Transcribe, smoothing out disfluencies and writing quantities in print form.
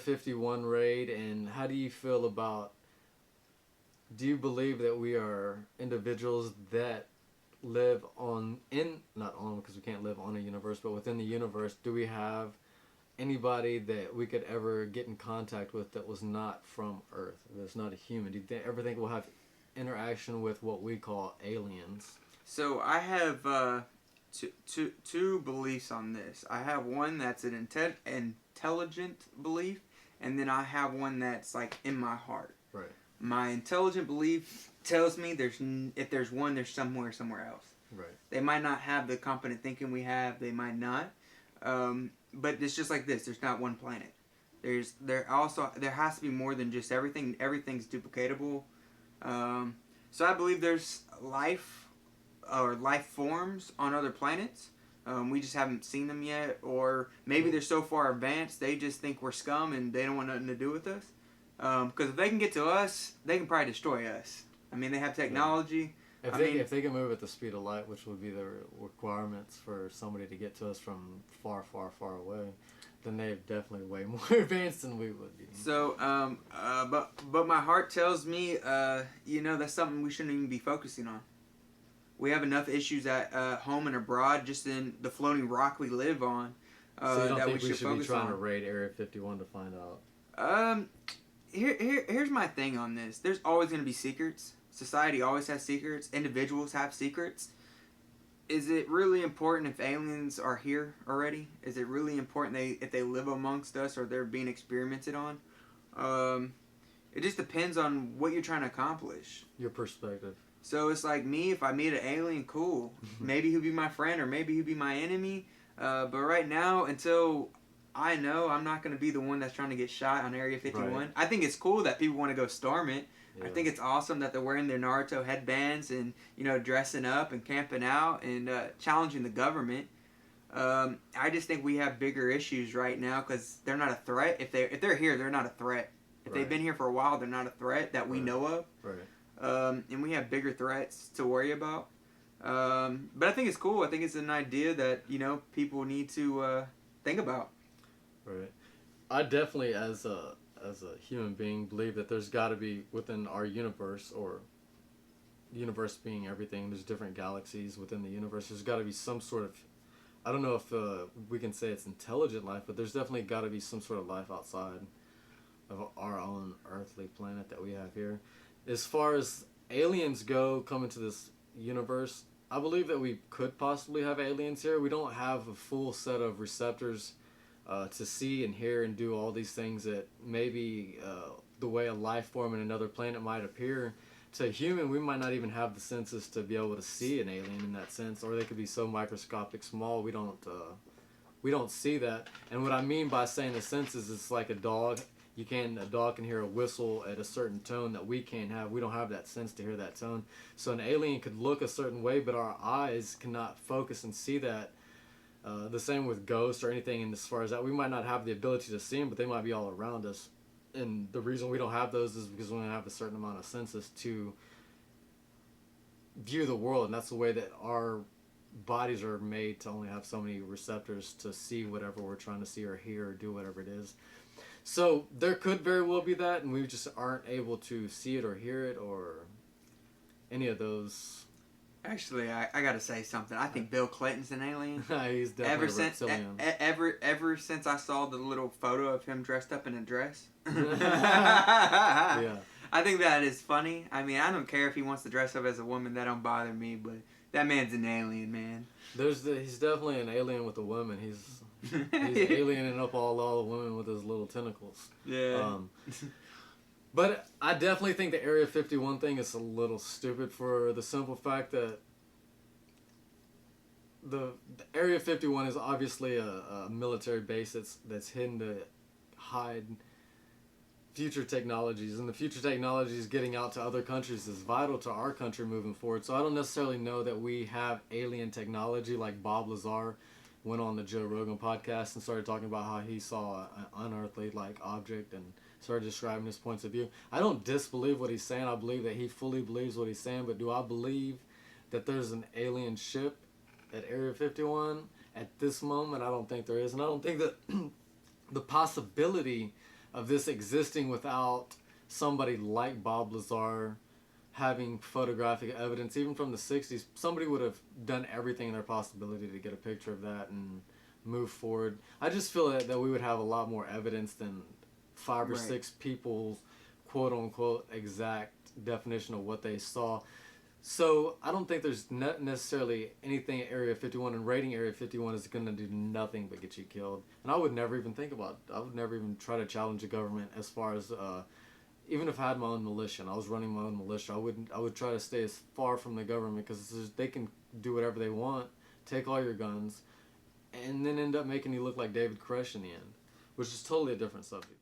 51 raid, and how do you feel about, do you believe that we are individuals that live not on, because we can't live on a universe, but within the universe, do we have anybody that we could ever get in contact with that was not from Earth, that's not a human? Do you ever think we'll have interaction with what we call aliens? So I have two beliefs on this. I have one that's an intelligent belief, and then I have one that's like in my heart. Right. My intelligent belief tells me if there's one, there's somewhere else. Right. They might not have the competent thinking we have. They might not. But it's just like this. There's not one planet. There has to be more than just everything. Everything's duplicatable. So I believe there's life or life forms on other planets. We just haven't seen them yet, or maybe they're so far advanced they just think we're scum and they don't want nothing to do with us. Because if they can get to us, they can probably destroy us. I mean, they have technology. If they can move at the speed of light, which would be the requirements for somebody to get to us from far, far, far away, then they're definitely way more advanced than we would be. So, but my heart tells me, that's something we shouldn't even be focusing on. We have enough issues at home and abroad, just in the floating rock we live on. So you don't that think we should be trying on. to raid Area 51 to find out? Here's my thing on this. There's always going to be secrets. Society always has secrets. Individuals have secrets. Is it really important if aliens are here already? Is it really important if they live amongst us or they're being experimented on? It just depends on what you're trying to accomplish. Your perspective. So it's like me, if I meet an alien, cool. Maybe he'll be my friend or maybe he'll be my enemy. But right now, until I know, I'm not going to be the one that's trying to get shot on Area 51. Right. I think it's cool that people want to go storm it. Yeah. I think it's awesome that they're wearing their Naruto headbands and, dressing up and camping out and challenging the government. I just think we have bigger issues right now because they're not a threat. If they're here, they're not a threat. If they've been here for a while, they're not a threat that we know of. Right. And we have bigger threats to worry about. But I think it's cool. I think it's an idea that, people need to think about. Right. I definitely, as a human being, believe that there's got to be within our universe, or universe being everything, there's different galaxies within the universe. There's got to be some sort of, I don't know if we can say it's intelligent life, but there's definitely got to be some sort of life outside of our own earthly planet that we have here. As far as aliens go, coming to this universe, I believe that we could possibly have aliens here. We don't have a full set of receptors to see and hear and do all these things that maybe the way a life form in another planet might appear to a human. We might not even have the senses to be able to see an alien in that sense, or they could be so microscopic small we don't see that. And what I mean by saying the senses, it's like a dog. A dog can hear a whistle at a certain tone that we can't have. We don't have that sense to hear that tone. So an alien could look a certain way, but our eyes cannot focus and see that. The same with ghosts or anything. And as far as that, we might not have the ability to see them, but they might be all around us. And the reason we don't have those is because we don't have a certain amount of senses to view the world. And that's the way that our bodies are made, to only have so many receptors to see whatever we're trying to see or hear or do whatever it is. So there could very well be that, and we just aren't able to see it or hear it or any of those. Actually, I gotta say something. I think Bill Clinton's an alien. He's definitely a reptilian. Ever since I saw the little photo of him dressed up in a dress. Yeah. I think that is funny. I mean, I don't care if he wants to dress up as a woman. That don't bother me. But that man's an alien, man. He's definitely an alien with a woman. He's aliening up all the women with his little tentacles. Yeah. But I definitely think the Area 51 thing is a little stupid, for the simple fact that the Area 51 is obviously a military base that's hidden to hide future technologies, and the future technologies getting out to other countries is vital to our country moving forward. So I don't necessarily know that we have alien technology like Bob Lazar went on the Joe Rogan podcast and started talking about how he saw an unearthly like object and started describing his points of view. I don't disbelieve what he's saying. I believe that he fully believes what he's saying, but do I believe that there's an alien ship at Area 51 at this moment? I don't think there is, and I don't think that the possibility of this existing without somebody like Bob Lazar having photographic evidence, even from the 60s. Somebody would have done everything in their possibility to get a picture of that and move forward. I just feel that we would have a lot more evidence than five or Right. six people's quote unquote exact definition of what they saw. So I don't think there's not necessarily anything at Area 51, and raiding Area 51 is going to do nothing but get you killed. And I would never even think about it. I would never even try to challenge the government as far as, even if I had my own militia and I was running my own militia, I would try to stay as far from the government, because they can do whatever they want, take all your guns, and then end up making you look like David Koresh in the end, which is totally a different subject.